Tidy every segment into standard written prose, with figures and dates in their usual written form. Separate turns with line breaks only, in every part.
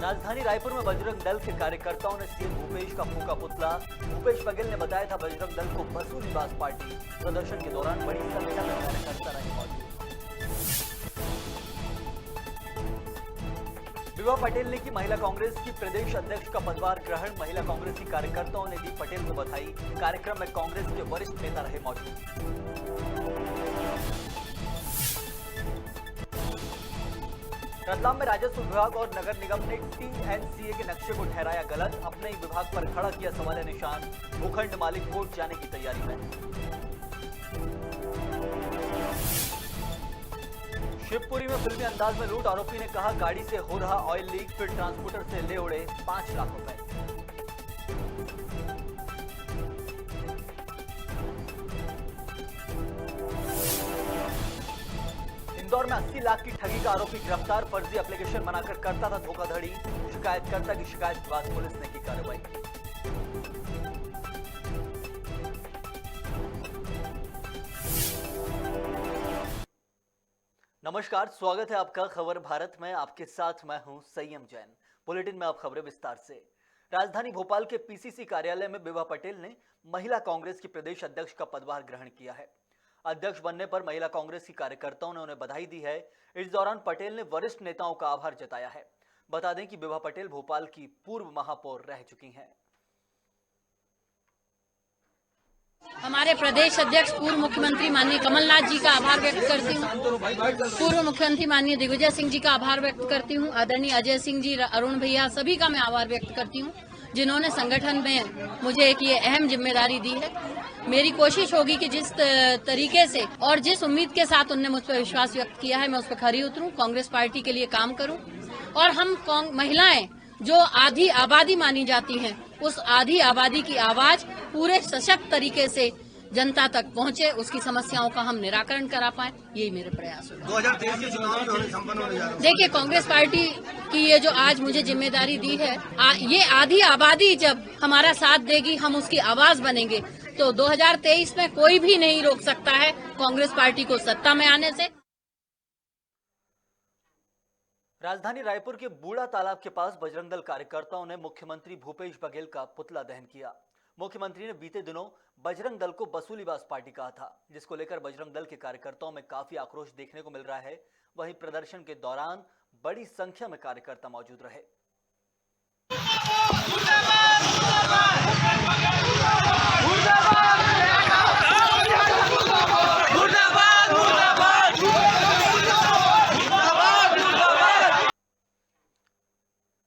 राजधानी रायपुर में बजरंग दल के कार्यकर्ताओं ने सीएम भूपेश का फूंका पुतला। भूपेश बघेल ने बताया था बजरंग दल को बसूलीबाज पार्टी। प्रदर्शन के दौरान बड़ी संख्या में कार्यकर्ता रहे मौजूद। विभा पटेल ने की महिला कांग्रेस की प्रदेश अध्यक्ष का पदभार ग्रहण। महिला कांग्रेस की कार्यकर्ताओं ने दी पटेल को बधाई। कार्यक्रम में कांग्रेस के वरिष्ठ नेता रहे मौजूद। रतलाम में राजस्व विभाग और नगर निगम ने टीएनसीए के नक्शे को ठहराया गलत। अपने ही विभाग पर खड़ा किया सवाल निशान। भूखंड मालिक कोर्ट जाने की तैयारी में। शिवपुरी में फिल्मी अंदाज में लूट। आरोपी ने कहा गाड़ी से हो रहा ऑयल लीक, फिर ट्रांसपोर्टर से ले उड़े 5 लाख रुपए। इंदौर में 80 लाख की ठगी का आरोपी गिरफ्तार। फर्जी एप्लीकेशन बनाकर करता था धोखाधड़ी। शिकायतकर्ता की शिकायत के बाद पुलिस ने की कार्रवाई। नमस्कार, स्वागत है आपका खबर भारत में। आपके साथ मैं हूं संयम जैन। बुलेटिन में अब खबरें विस्तार से। राजधानी भोपाल के पीसीसी कार्यालय में विभा पटेल ने महिला कांग्रेस की प्रदेश अध्यक्ष का पदभार ग्रहण किया है। अध्यक्ष बनने पर महिला कांग्रेस की कार्यकर्ताओं ने उन्हें बधाई दी है। इस दौरान पटेल ने वरिष्ठ नेताओं का आभार जताया है। बता दें कि विभा पटेल भोपाल की पूर्व महापौर रह चुकी हैं।
हमारे प्रदेश अध्यक्ष पूर्व मुख्यमंत्री माननीय कमलनाथ जी का आभार व्यक्त करती हूँ। पूर्व मुख्यमंत्री माननीय दिग्विजय सिंह जी का आभार व्यक्त करती हूँ। आदरणीय अजय सिंह जी, अरुण भैया, सभी का मैं आभार व्यक्त करती हूँ जिन्होंने संगठन में मुझे एक ये अहम जिम्मेदारी दी है। मेरी कोशिश होगी कि जिस तरीके से और जिस उम्मीद के साथ उनने मुझ पर विश्वास व्यक्त किया है, मैं उस पर खरी उतरूं, कांग्रेस पार्टी के लिए काम करूं और हम महिलाएं जो आधी आबादी मानी जाती हैं, उस आधी आबादी की आवाज पूरे सशक्त तरीके से जनता तक पहुंचे, उसकी समस्याओं का हम निराकरण करा पाए, यही मेरे प्रयास होगा।
2023 के चुनाव में संपन्न होने जा रहा है।
देखिए, कांग्रेस पार्टी की ये जो आज मुझे जिम्मेदारी दी है, ये आधी आबादी जब हमारा साथ देगी, हम उसकी आवाज बनेंगे, तो 2023 में कोई भी नहीं रोक सकता है कांग्रेस पार्टी को सत्ता में आने से।
राजधानी रायपुर के बूढ़ा तालाब के पास बजरंग दल कार्यकर्ताओं ने मुख्यमंत्री भूपेश बघेल का पुतला दहन किया। मुख्यमंत्री ने बीते दिनों बजरंग दल को बसूलीबाज पार्टी कहा था, जिसको लेकर बजरंग दल के कार्यकर्ताओं में काफी आक्रोश देखने को मिल रहा है। वहीं प्रदर्शन के दौरान बड़ी संख्या में कार्यकर्ता मौजूद रहे।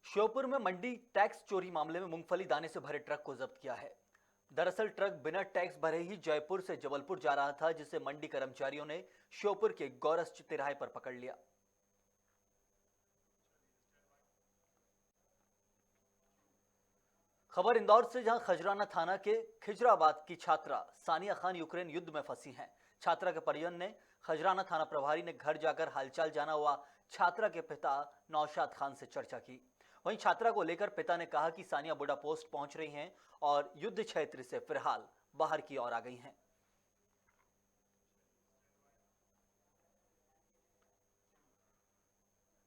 श्योपुर में मंडी टैक्स चोरी मामले में मूंगफली दाने से भरे ट्रक को जब्त किया है। दरअसल ट्रक बिना टैक्स भरे ही जयपुर से जबलपुर जा रहा था, जिसे मंडी कर्मचारियों ने श्योपुर के गौरस तिराहे पर पकड़ लिया। खबर इंदौर से, जहां खजराना थाना के खिजराबाद की छात्रा सानिया खान यूक्रेन युद्ध में फंसी हैं। छात्रा के परिजन ने खजराना थाना प्रभारी ने घर जाकर हालचाल जाना हुआ छात्रा के पिता नौशाद खान से चर्चा की। वहीं छात्रा को लेकर पिता ने कहा कि सानिया बुडा पोस्ट पहुंच रही हैं और युद्ध क्षेत्र से फिलहाल बाहर की ओर आ गई हैं।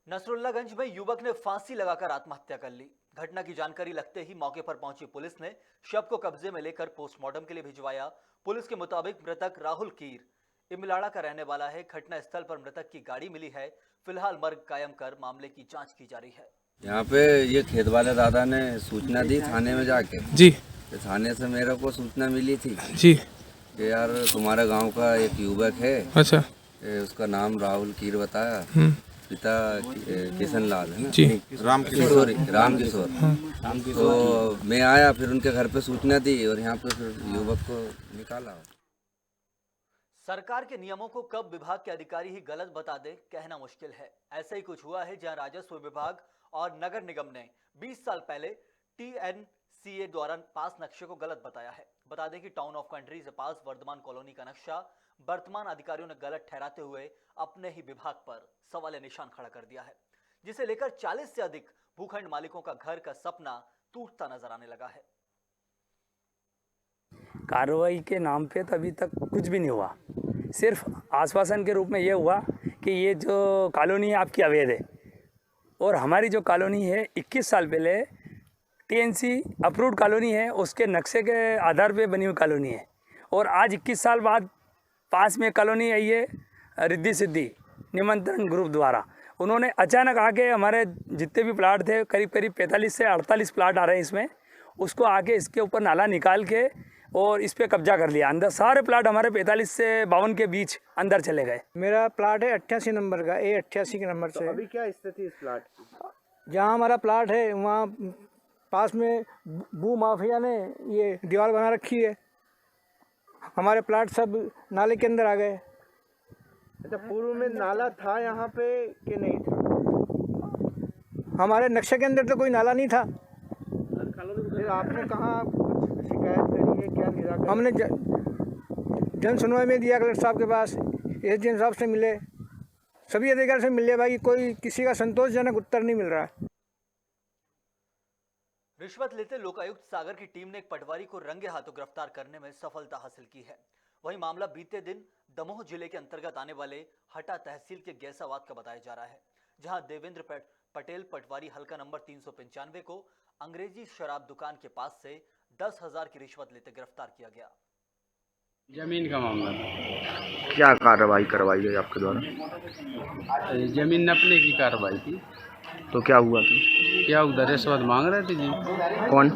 नसरुल्लागंज में युवक ने फांसी लगाकर आत्महत्या कर ली। घटना की जानकारी लगते ही मौके पर पहुंची पुलिस ने शव को कब्जे में लेकर पोस्टमार्टम के लिए भिजवाया। पुलिस के मुताबिक मृतक राहुल कीर इमलाड़ा का रहने वाला है। घटना स्थल पर मृतक की गाड़ी मिली है। फिलहाल मर्ग कायम कर मामले की जांच की जा रही है।
यहाँ पे ये खेत वाले दादा ने सूचना दी थाने में जाके
जी।
थाने से मेरे को सूचना मिली थी
जी
कि यार तुम्हारे गांव का एक युवक है।
अच्छा।
उसका नाम राहुल कीर बताया। पिता किशन लाल है ना
जी।
राम किशोर। तो मैं आया, फिर उनके घर पे सूचना दी और यहाँ पे फिर युवक को निकाला।
सरकार के नियमों को कब विभाग के अधिकारी ही गलत बता दे, कहना मुश्किल है। ऐसा ही कुछ हुआ है जहां राजस्व विभाग और नगर निगम ने 20 साल पहले टीएनसीए द्वारा पास नक्शे को गलत बताया है। बता दें कि टाउन ऑफ कंट्री से पास वर्धमान कॉलोनी का नक्शा वर्तमान अधिकारियों ने गलत ठहराते हुए अपने ही विभाग पर सवाल निशान खड़ा कर दिया है, जिसे लेकर 40 से अधिक भूखंड मालिकों का घर का सपना टूटता नजर आने लगा है।
कार्रवाई के नाम पे तो अभी तक कुछ भी नहीं हुआ। सिर्फ आश्वासन के रूप में ये हुआ कि ये जो कॉलोनी है आपकी अवैध है, और हमारी जो कॉलोनी है 21 साल पहले TNC अप्रूव्ड कॉलोनी है, उसके नक्शे के आधार पे बनी हुई कॉलोनी है। और आज 21 साल बाद पास में कॉलोनी आई है रिद्धि सिद्धि निमंत्रण ग्रुप द्वारा। उन्होंने अचानक आके हमारे जितने भी प्लाट थे, करीब करीब 45 से 48 प्लाट आ रहे हैं इसमें, उसको आके इसके ऊपर नाला निकाल के और इस पे कब्जा कर लिया। अंदर सारे प्लाट हमारे 45 से 52 के बीच अंदर चले गए।
मेरा प्लाट है 88 नंबर का, A88 के नंबर से।
अभी क्या स्थिति इस प्लाट की?
जहाँ हमारा प्लाट है वहाँ पास में भू माफिया ने ये दीवार बना रखी है, हमारे प्लाट सब नाले के अंदर आ गए।
अच्छा, पूर्व में नाला था यहाँ पे कि नहीं था?
हमारे नक्शे के अंदर तो कोई नाला नहीं था।
फिर आपने कहाँ शिकायत करी है, क्या निराकरण?
हमने जन सुनवाई में दिया कलेक्टर साहब के पास, SDM साहब से मिले, सभी अधिकारी से मिले, भाई कोई किसी का संतोषजनक उत्तर नहीं मिल रहा है।
रिश्वत लेते लोकायुक्त सागर की टीम ने एक पटवारी को रंगे हाथों गिरफ्तार करने में सफलता हासिल की है। वहीं मामला बीते दिन दमोह जिले के अंतर्गत आने वाले हटा तहसील के गैसाबाद का बताया जा रहा है, जहां देवेंद्र पटेल पटवारी हल्का नंबर 395 को अंग्रेजी शराब दुकान के पास से 10,000 की रिश्वत लेते गिरफ्तार किया गया।
जमीन का मामला था।
क्या कार्रवाई करवाई गई आपके द्वारा?
जमीन नपने की कार्रवाई थी।
तो क्या हुआ था?
क्या उधर रिश्वत मांग रहे थे जी?
कौन?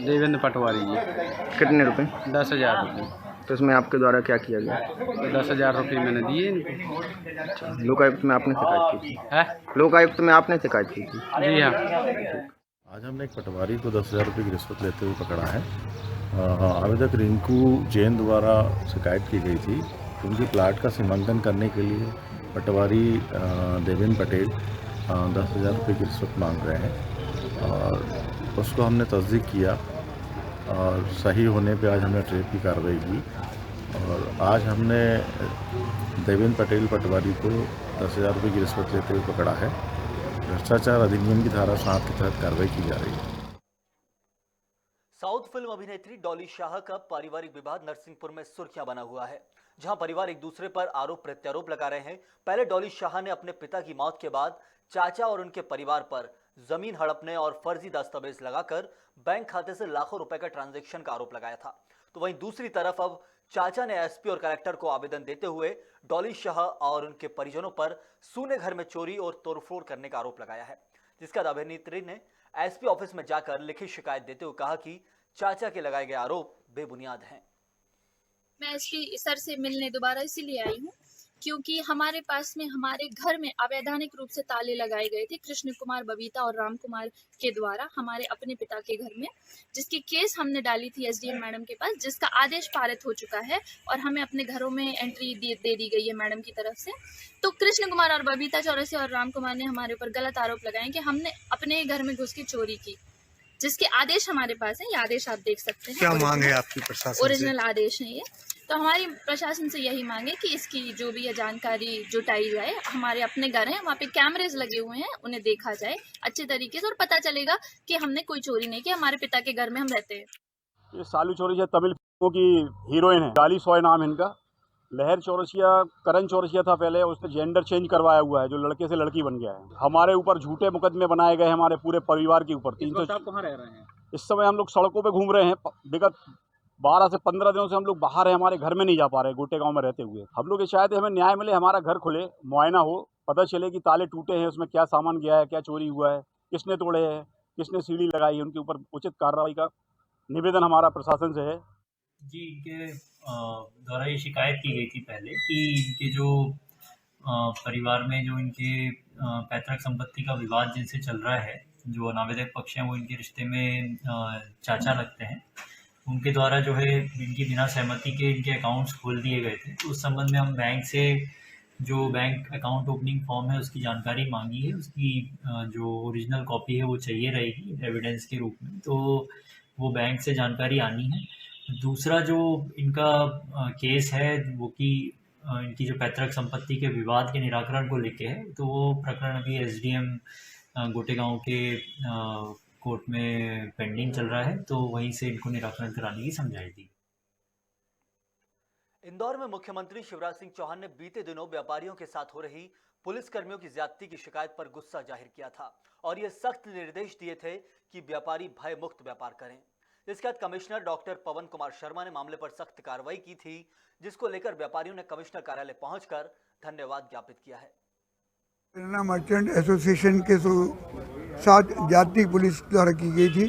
देवेंद्र पटवारी जी।
कितने रुपए?
10,000 रुपये।
तो इसमें आपके द्वारा क्या किया गया?
तो 10,000 रुपये मैंने दिए इनको।
लोकायुक्त में आपने शिकायत की थी?
है?
लोकायुक्त में आपने शिकायत की थी?
जी हाँ।
आज हमने एक पटवारी को 10,000 रुपये की रिश्वत लेते हुए पकड़ा है। आवेदक रिंकू जैन द्वारा शिकायत की गई थी। उनके प्लाट का सीमांकन करने के लिए पटवारी देवेंद्र पटेल 10,000 रुपये की रिश्वत मांग रहे हैं और उसको हमने तस्दीक किया और सही होने पे आज हमने ट्रेप की कार्रवाई की और आज हमने देवेंद्र पटेल पटवारी को 10,000 रुपये की रिश्वत लेते हुए पकड़ा है। भ्रष्टाचार अधिनियम की धारा 7 के तहत कार्रवाई की जा रही है।
साउथ फिल्म अभिनेत्री डॉली शाह का पारिवारिक विवाद नरसिंहपुर में सुर्खियां बना हुआ है, जहां परिवार एक दूसरे पर आरोप प्रत्यारोप लगा रहे हैं। पहले डॉली शाह ने अपने पिता की मौत के बाद चाचा और उनके परिवार पर जमीन हड़पने और फर्जी दस्तावेज लगाकर बैंक खाते से लाखों रुपए का ट्रांजैक्शन का आरोप लगाया था। तो वहीं दूसरी तरफ अब चाचा ने SP और कलेक्टर को आवेदन देते हुए डॉली शाह और उनके परिजनों पर सूने घर में चोरी और तोड़फोड़ करने का आरोप लगाया है, जिसका अभिनेत्री ने SP ऑफिस में जाकर लिखित शिकायत देते हुए कहा कि चाचा के लगाए गए आरोप बेबुनियाद हैं।
मैं SP सर से मिलने दोबारा इसीलिए आई हूँ क्योंकि हमारे पास में हमारे घर में अवैधानिक रूप से ताले लगाए गए थे कृष्ण कुमार, बबीता और राम कुमार के द्वारा हमारे अपने पिता के घर में, जिसकी केस हमने डाली थी SDM मैडम के पास, जिसका आदेश पारित हो चुका है और हमें अपने घरों में एंट्री दे दी गई है मैडम की तरफ से। तो कृष्ण कुमार और बबीता चौरसे और राम कुमार ने हमारे ऊपर गलत आरोप लगाए कि हमने अपने घर में घुस के चोरी की, जिसके आदेश हमारे पास है। ये आदेश आप देख सकते हैं।
क्या मांग है आपकी प्रशासन से?
ओरिजिनल आदेश है ये। तो हमारी प्रशासन से यही मांगे कि इसकी जो भी है जानकारी जुटाई जाए। हमारे अपने घर हैं, वहाँ पे कैमरेज लगे हुए हैं, उन्हें देखा जाए अच्छे तरीके से और पता चलेगा कि हमने कोई चोरी नहीं की, हमारे पिता के घर में हम रहते हैं।
ये सालू चौरसिया तमिल फिल्मों की हीरोइन है, डाली सॉय नाम है इनका। लहर चौरसिया करण चौरसिया था पहले, उसने जेंडर चेंज करवाया हुआ है, जो लड़के से लड़की बन गया है। हमारे ऊपर झूठे मुकदमे बनाए गए हमारे पूरे परिवार के ऊपर। 300।
कहाँ रह रहे हैं?
इस समय हम लोग सड़कों पे घूम रहे हैं। विगत 12 से 15 दिनों से हम लोग बाहर हैं, हमारे घर में नहीं जा पा रहे, गोटे गांव में रहते हुए। हम लोग ये चाहते हैं हमें न्याय मिले, हमारा घर खुले, मुआयना हो, पता चले कि ताले टूटे हैं, उसमें क्या सामान गया है, क्या चोरी हुआ है, किसने तोड़े हैं, किसने सीढ़ी लगाई है, उनके ऊपर उचित कार्रवाई का निवेदन हमारा प्रशासन से है।
जी, इनके द्वारा ये शिकायत की गई थी पहले कि इनके जो परिवार में जो इनके पैतृक संपत्ति का विवाद जिनसे चल रहा है, जो अनावेदक पक्ष हैं वो इनके रिश्ते में चाचा लगते हैं, उनके द्वारा जो है इनकी बिना सहमति के इनके अकाउंट्स खोल दिए गए थे। तो उस संबंध में हम बैंक से जो बैंक अकाउंट ओपनिंग फॉर्म है उसकी जानकारी मांगी है। उसकी जो ओरिजिनल कॉपी है वो चाहिए रहेगी एविडेंस के रूप में, तो वो बैंक से जानकारी आनी है। दूसरा जो इनका केस है वो कि इनकी जो पैतृक संपत्ति के विवाद के निराकरण को लेके है, तो वो प्रकरण अभी SDM गोटेगांव के कोर्ट में पेंडिंग चल रहा है, तो वहीं से इनको निराकरण कराने की समझाई थी।
इंदौर में मुख्यमंत्री शिवराज सिंह चौहान ने बीते दिनों व्यापारियों के साथ हो रही पुलिस कर्मियों की ज्यादती की शिकायत पर गुस्सा जाहिर किया था और ये सख्त निर्देश दिए थे कि व्यापारी भय मुक्त व्यापार करें। इसके बाद कमिश्नर डॉक्टर पवन कुमार शर्मा ने मामले पर सख्त कार्रवाई की थी, जिसको लेकर व्यापारियों ने कमिश्नर कार्यालय पहुंचकर धन्यवाद ज्ञापित किया है।
प्रेरणा मर्चेंट एसोसिएशन के साथ ज्यादती पुलिस द्वारा की गई थी,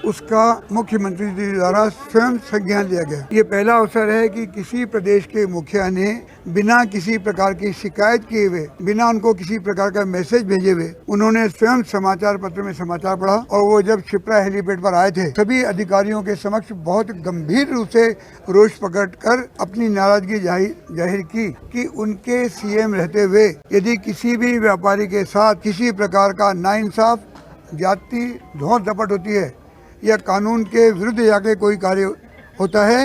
उसका मुख्यमंत्री जी द्वारा स्वयं संज्ञान लिया गया। ये पहला अवसर है कि किसी प्रदेश के मुखिया ने बिना किसी प्रकार की शिकायत किए हुए, बिना उनको किसी प्रकार का मैसेज भेजे हुए, उन्होंने स्वयं समाचार पत्र में समाचार पढ़ा और वो जब शिप्रा हेलीपैड पर आए थे, सभी अधिकारियों के समक्ष बहुत गंभीर रूप से रोष प्रकट कर अपनी नाराजगी जाहिर की कि उनके सीएम रहते हुए यदि किसी भी व्यापारी के साथ किसी प्रकार का नाइंसाफ, ज्यादती, धौंस दपट होती है या कानून के विरुद्ध जाके कोई कार्य होता है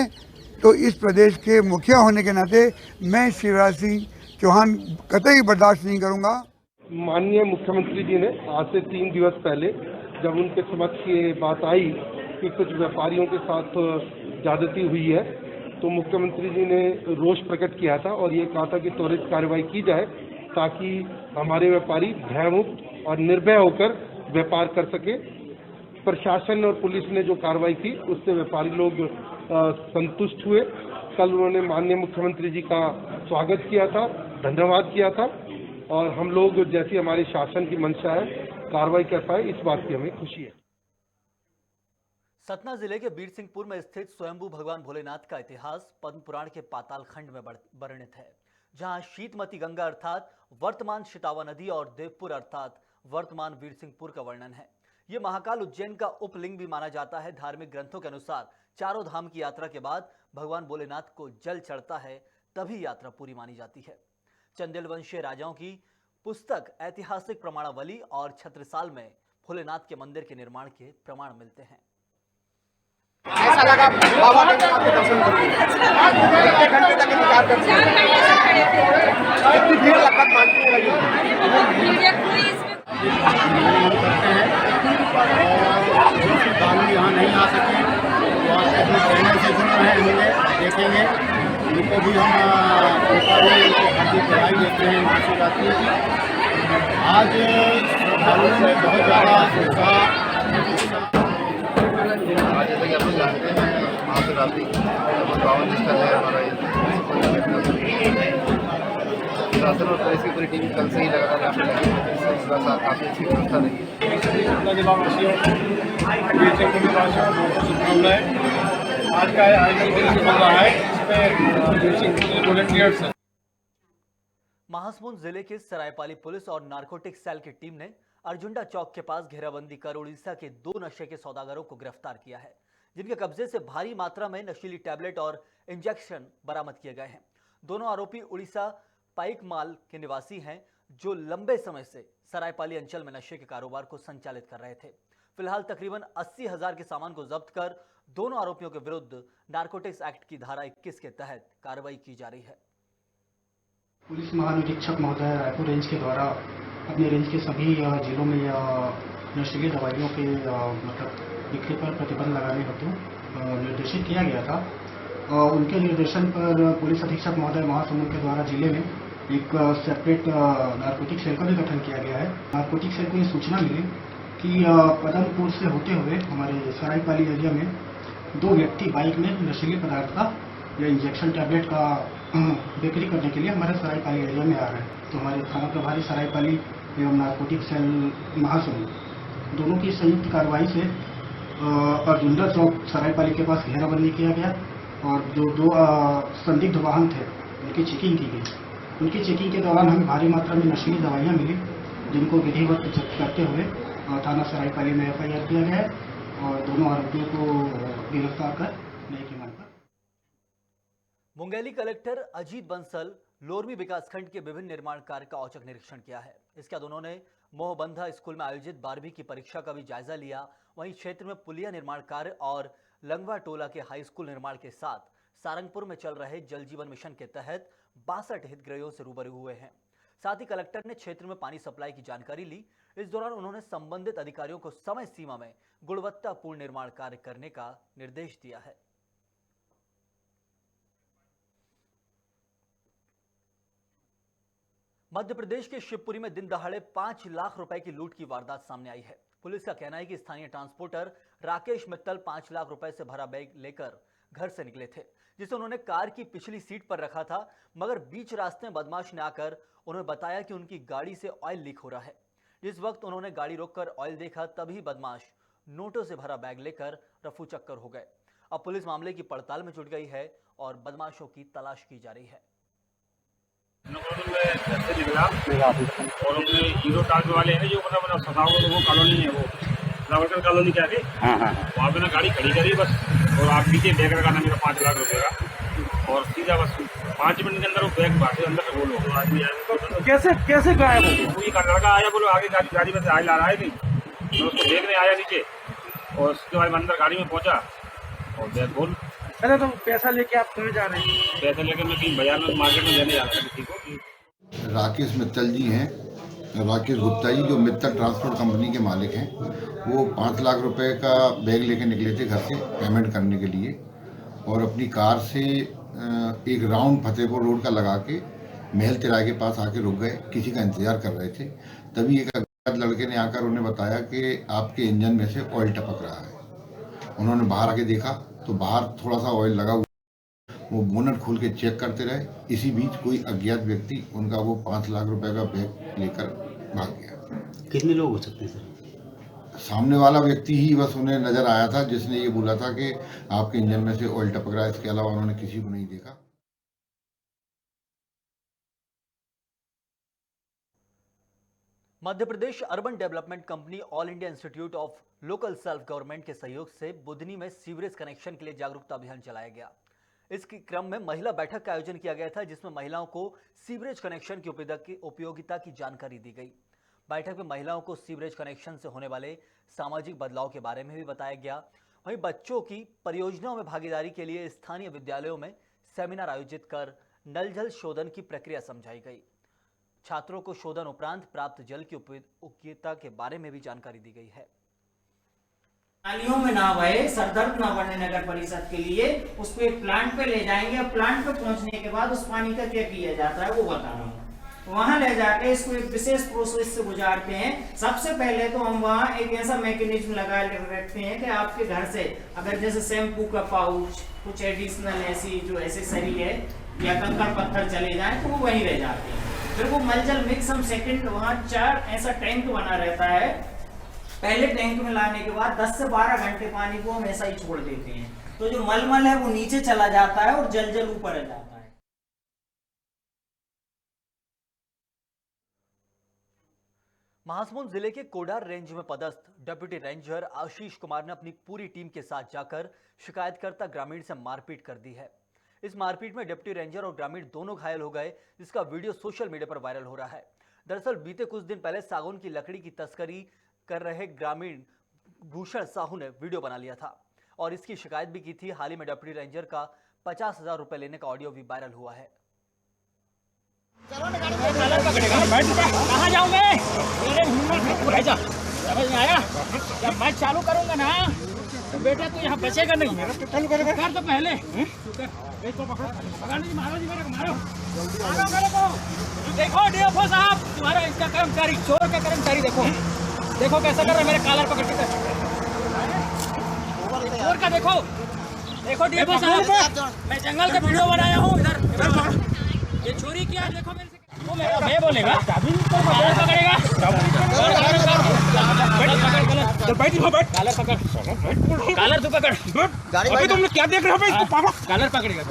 तो इस प्रदेश के मुखिया होने के नाते मैं शिवराज सिंह चौहान कतई बर्दाश्त नहीं करूंगा।
माननीय मुख्यमंत्री जी ने आज से 3 दिवस पहले जब उनके समक्ष ये बात आई कि कुछ व्यापारियों के साथ ज्यादती हुई है तो मुख्यमंत्री जी ने रोष प्रकट किया था और ये कहा था कि त्वरित कार्रवाई की जाए ताकि हमारे व्यापारी भयमुक्त और निर्भय होकर व्यापार कर सके। प्रशासन और पुलिस ने जो कार्रवाई की उससे व्यापारी लोग संतुष्ट हुए। कल उन्होंने माननीय मुख्यमंत्री जी का स्वागत किया था, धन्यवाद किया था और हम लोग जैसी हमारे शासन की मंशा है कार्रवाई कर पाए, इस बात की हमें खुशी है।
सतना जिले के बीर सिंहपुर में स्थित स्वयंभू भगवान भोलेनाथ का इतिहास पद्म पुराण के पाताल खंड में वर्णित है, जहां शीतमती गंगा अर्थात वर्तमान शितावा नदी और देवपुर अर्थात वर्तमान बीर सिंहपुर का वर्णन है। ये महाकाल उज्जैन का उपलिंग भी माना जाता है। धार्मिक ग्रंथों के अनुसार चारों धाम की यात्रा के बाद भगवान भोलेनाथ को जल चढ़ता है, तभी यात्रा पूरी मानी जाती है। चंदेल वंशीय राजाओं की पुस्तक ऐतिहासिक प्रमाणावली और छत्रसाल में भोलेनाथ के मंदिर के निर्माण के प्रमाण मिलते हैं।
ऐसा लगा बाबा के आपके दर्शन करके घंटे तक इंतजार करते हैं, इतनी भीड़ लगभग मानती लगी यहाँ नहीं आ सके तो आप अपने चैनल से जुड़ रहे होंगे, देखेंगे उनको भी हम हार्दिक बधाई देते हैं महाशिवरात्रि की। आज श्रद्धालुओं में बहुत ज़्यादा
आज जैसे कि आप लोग जानते हैं महाशिवरात्रि बहुत पावन स्थल है हमारा शासन और पुलिस की पूरी टीम कल से ही लगातार यहाँ पे लगी है, जिससे इस बार काफ़ी अच्छी व्यवस्था रही है।
आज का आयोजन चल रहा है।
महासमुंद जिले के सरायपाली पुलिस और नारकोटिक्स सेल की टीम ने अर्जुंडा चौक के पास घेराबंदी कर उड़ीसा के 2 नशे के सौदागरों को गिरफ्तार किया है, जिनके कब्जे से भारी मात्रा में नशीली टैबलेट और इंजेक्शन बरामद किए गए हैं। दोनों आरोपी उड़ीसा पाइकमाल के निवासी हैं, जो लंबे समय से सरायपाली अंचल में नशे के कारोबार को संचालित कर रहे थे। फिलहाल तकरीबन 80,000 के सामान को जब्त कर दोनों आरोपियों के विरुद्ध नारकोटिक्स एक्ट की धारा 21 के तहत कार्रवाई की जा रही है।
पुलिस महानिरीक्षक महोदय रायपुर रेंज के द्वारा अपने रेंज के सभी जिलों में नशीली दवाइयों के मतलब बिक्री पर प्रतिबंध लगाने हेतु निर्देशित किया गया था। उनके निर्देशन पर पुलिस अधीक्षक महोदय महासमुंद के द्वारा जिले में एक सेपरेट नारकोटिक सेल का भी गठन किया गया है। नारकोटिक सेल को ये सूचना मिली कि पदमपुर से होते हुए हमारे सरायपाली एरिया में 2 व्यक्ति बाइक में नशीली पदार्थ का या इंजेक्शन टैबलेट का बिक्री करने के लिए हमारे सरायपाली एरिया में आ रहे हैं। तो हमारे थाना प्रभारी सरायपाली एवं नारकोटिक सेल महासमुंद दोनों की संयुक्त कार्रवाई से अर्जुंडा चौक सरायपाली के पास घेराबंदी किया गया और जो 2 संदिग्ध वाहन थे उनकी चेकिंग की गई। उनकी चेकिंग के दौरान हमें भारी मात्रा में नशीली दवाइयाँ मिली, जिनको विधिवत जब्त करते हुए थाना सरायपाली में FIR किया गया और दोनों आरोपियों को गिरफ्तार कर न्याय की मांग पर।
मुंगेली कलेक्टर अजीत बंसल लोरमी विकासखंड के विभिन्न निर्माण कार्य का औचक निरीक्षण किया है। इसके बाद उन्होंने मोहबंधा स्कूल में आयोजित 12वीं की परीक्षा का भी जायजा लिया। वहीं क्षेत्र में पुलिया निर्माण कार्य और लंगवा टोला के हाई स्कूल निर्माण के साथ सारंगपुर में चल रहे जल जीवन मिशन के तहत 62 हितग्राहियों से रूबरू हुए हैं। साथ ही कलेक्टर ने क्षेत्र में पानी सप्लाई की जानकारी ली। इस दौरान उन्होंने संबंधित अधिकारियों को समय सीमा में गुणवत्तापूर्ण निर्माण कार्य करने का निर्देश दिया है। मध्य प्रदेश के शिवपुरी में दिन दहाड़े 5 लाख रुपए की लूट की वारदात सामने आई है। पुलिस का कहना है कि स्थानीय ट्रांसपोर्टर राकेश मित्तल 5 लाख रुपए से भरा बैग लेकर घर से निकले थे, जिसे उन्होंने कार की पिछली सीट पर रखा था, मगर बीच रास्ते में बदमाश ने आकर उन्हें बताया कि उनकी गाड़ी से ऑयल लीक हो रहा है। जिस वक्त उन्होंने गाड़ी रोककर ऑयल देखा, तभी बदमाश नोटों से भरा बैग लेकर रफू चक्कर हो गए। अब पुलिस मामले की पड़ताल में जुट गई है और बदमाशों की तलाश की जा रही है।
निकला और अपने हीरो टार्च वाले हैं जो मतलब सताओ तो वो कॉलोनी है, वो रावलकर कॉलोनी क्या है, वहाँ पे ना गाड़ी खड़ी करी बस, और आप पीछे बैग लगाना मेरा 5 लाख रुपए का, और सीधा बस 5 मिनट के अंदर वो बैग बाहर अंदर से बोलो तो आदमी आया। कैसे गायब हो? कोई लड़का आया, बोलो आगे गाड़ी में से आए ला रहा है नहीं, मैं उसको देखने आया नीचे, और उसके बाद मैं अंदर गाड़ी में पहुंचा और बैग बोल।
अरे तो पैसा लेके आप कहाँ जा रहे हैं?
पैसा लेके मैं कहीं बाजार में मार्केट में जाने जा रहा था किसी को।
राकेश मित्तल जी हैं, राकेश गुप्ता जी, जो मित्तल ट्रांसपोर्ट कंपनी के मालिक हैं, वो 5 लाख रुपए का बैग लेके निकले थे घर से पेमेंट करने के लिए, और अपनी कार से एक राउंड फतेहपुर रोड का लगा के महल तिराहे के पास आके रुक गए, किसी का इंतजार कर रहे थे। तभी एक लड़के ने आकर उन्हें बताया कि आपके इंजन में से ऑयल टपक रहा है। उन्होंने बाहर आके देखा तो बाहर थोड़ा सा ऑयल लगा हुआ, वो बोनट खोल के चेक करते रहे। इसी बीच कोई अज्ञात व्यक्ति उनका वो 5 लाख रुपए का बैग लेकर भाग गया।
कितने लोग हो सकते हैं सर?
सामने वाला व्यक्ति ही बस उन्हें नजर आया था, जिसने ये बोला था कि आपके इंजन में से ऑयल टपक रहा है। इसके अलावा उन्होंने किसी को नहीं देखा।
Madhya Pradesh urban development company all India institute of local self government के सहयोग से बुधनी में सीवरेज कनेक्शन के लिए जागरूकता अभियान चलाया गया। इस क्रम में महिला बैठक का आयोजन किया गया था, जिसमें महिलाओं को सीवरेज कनेक्शन की उपयोगिता की जानकारी दी गई। बैठक में महिलाओं को सीवरेज कनेक्शन से होने वाले सामाजिक बदलाव के बारे में भी बताया गया। वहीं बच्चों की परियोजनाओं में भागीदारी के लिए स्थानीय विद्यालयों में सेमिनार आयोजित कर नल जल शोधन की प्रक्रिया समझाई गई। छात्रों को शोधन उपरांत प्राप्त जल की उपयोगिता के बारे में भी जानकारी दी गई है।
नालियों में ना बहे, सरदर्द ना बढ़े नगर परिषद के लिए उसको एक प्लांट पे ले जाएंगे। प्लांट पे पहुंचने के बाद उस पानी का क्या किया जाता है वो बता रहा हूँ। वहां ले जाके इसको एक विशेष प्रोसेस से गुजारते हैं। सबसे पहले तो हम वहाँ एक ऐसा मैकेनिज्म लगा रखते हैं कि आपके घर से अगर जैसे शैम्पू का पाउच, कुछ एडिशनल ऐसी जो एसेसरी है या कंकड़ पत्थर चले जाए तो वो वहीं रह जाते हैं। फिर वो मलजल मिक्स हम सेकंड वहाँ 4 ऐसा टैंक बना रहता है। पहले टैंक में लाने के बाद 10 से 12 घंटे पानी को हम ऐसा ही छोड़ देते हैं, तो जो मलमल है वो नीचे चला जाता है और जल जल ऊपर आ जाता है।
महासमुंद जिले के कोडार रेंज में पदस्थ डिप्टी रेंजर आशीष कुमार ने अपनी पूरी टीम के साथ जाकर शिकायतकर्ता ग्रामीण से मारपीट कर दी है। इस मारपीट में डिप्टी रेंजर और ग्रामीण दोनों घायल हो गए, जिसका वीडियो सोशल मीडिया पर वायरल हो रहा है। दरअसल बीते कुछ दिन पहले सागौन की लकड़ी की तस्करी कर रहे ग्रामीण भूषण साहू ने वीडियो बना लिया था और इसकी शिकायत भी की थी। हाल ही में डिप्टी रेंजर का 50,000 रुपए लेने का ऑडियो भी वायरल हुआ है।
कहाँ जाऊंगे? समझ में आया? जब मैं चालू करूंगा ना तो बेटा तू यहाँ बचेगा नहीं। चालू करेगा कर तो पहले मारो मेरे को। देखो डीएफओ साहब, तुम्हारा इसका कर्मचारी, चोर का कर्मचारी, देखो कैसा कर रहा है। मेरे कॉलर पकड़ के चोर का देखो डीएफओ साहब, मैं जंगल का वीडियो बनाया हूँ। इधर ये चोरी किया, देखो मेरे से। वो मेरा मैं बोलेगा पकड़ेगा। कॉलर तू पकड़। अभी तुम क्या देख रहे हो? कॉलर पकड़ेगा।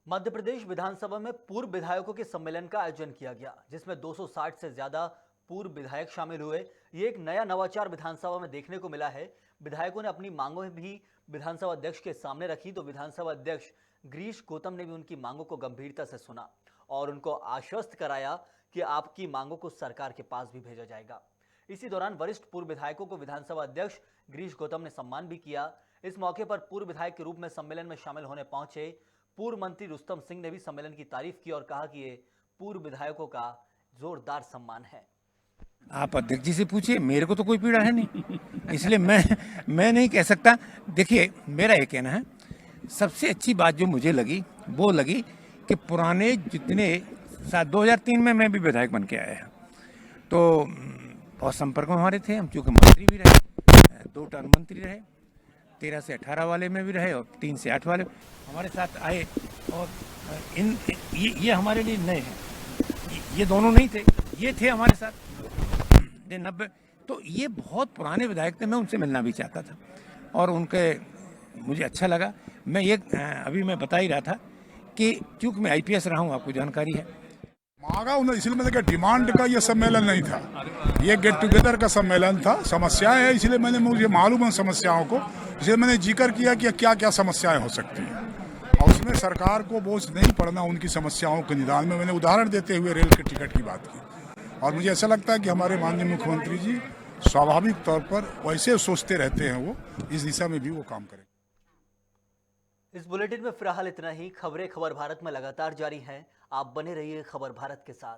मध्य प्रदेश विधानसभा में पूर्व विधायकों के सम्मेलन का आयोजन किया गया, जिसमें 260 से ज्यादा पूर्व विधायक शामिल हुए। ये एक नया नवाचार विधानसभा में देखने को मिला है। विधायकों ने अपनी मांगों भी विधानसभा अध्यक्ष के सामने रखी, तो विधानसभा अध्यक्ष गिरीश गौतम ने भी उनकी मांगों को गंभीरता से सुना और उनको आश्वस्त कराया कि आपकी मांगों को सरकार के पास भी भेजा जाएगा। इसी दौरान वरिष्ठ पूर्व विधायकों को विधानसभा अध्यक्ष गिरीश गौतम ने सम्मान भी किया। इस मौके पर पूर्व विधायक के रूप में सम्मेलन में शामिल होने पहुंचे पूर्व मंत्री रुस्तम सिंह ने भी सम्मेलन की तारीफ की और कहा कि ये पूर्व विधायकों का जोरदार सम्मान है।
आप अध्यक्ष जी से पूछिए, मेरे को तो कोई पीड़ा है नहीं, इसलिए मैं नहीं कह सकता। देखिए, मेरा ये कहना है, सबसे अच्छी बात जो मुझे लगी वो लगी कि पुराने जितने 2003 में मैं भी विधायक बन के आया, तो बहुत संपर्क में हमारे थे हम, चूँकि मंत्री भी रहे, 2 टर्म मंत्री रहे, 13 से 18 वाले में भी रहे और 3 से 8 वाले हमारे साथ आए। और ये हमारे लिए नए हैं, ये दोनों नहीं थे, ये थे हमारे साथ 90। तो ये बहुत पुराने विधायक थे, मैं उनसे मिलना भी चाहता था और उनके मुझे अच्छा लगा। मैं ये अभी मैं बता ही रहा था कि क्योंकि मैं IPS रहा हूँ, आपको जानकारी है।
मांगा उन्हें, इसलिए मैंने कहा डिमांड का ये सम्मेलन नहीं था, ये गेट टुगेदर का सम्मेलन था। समस्याएं है, इसलिए मुझे मालूम है समस्याओं को, इसलिए मैंने जिक्र किया कि क्या क्या समस्याएं हो सकती हैं और उसमें सरकार को बोझ नहीं पड़ना उनकी समस्याओं के निदान में। मैंने उदाहरण देते हुए रेल के टिकट की बात की और मुझे ऐसा लगता है कि हमारे माननीय मुख्यमंत्री जी स्वाभाविक तौर पर वैसे सोचते रहते हैं, वो इस दिशा में भी वो काम करें।
इस बुलेटिन में फिलहाल इतना ही। खबरें खबर भारत में लगातार जारी हैं, आप बने रहिए खबर भारत के साथ।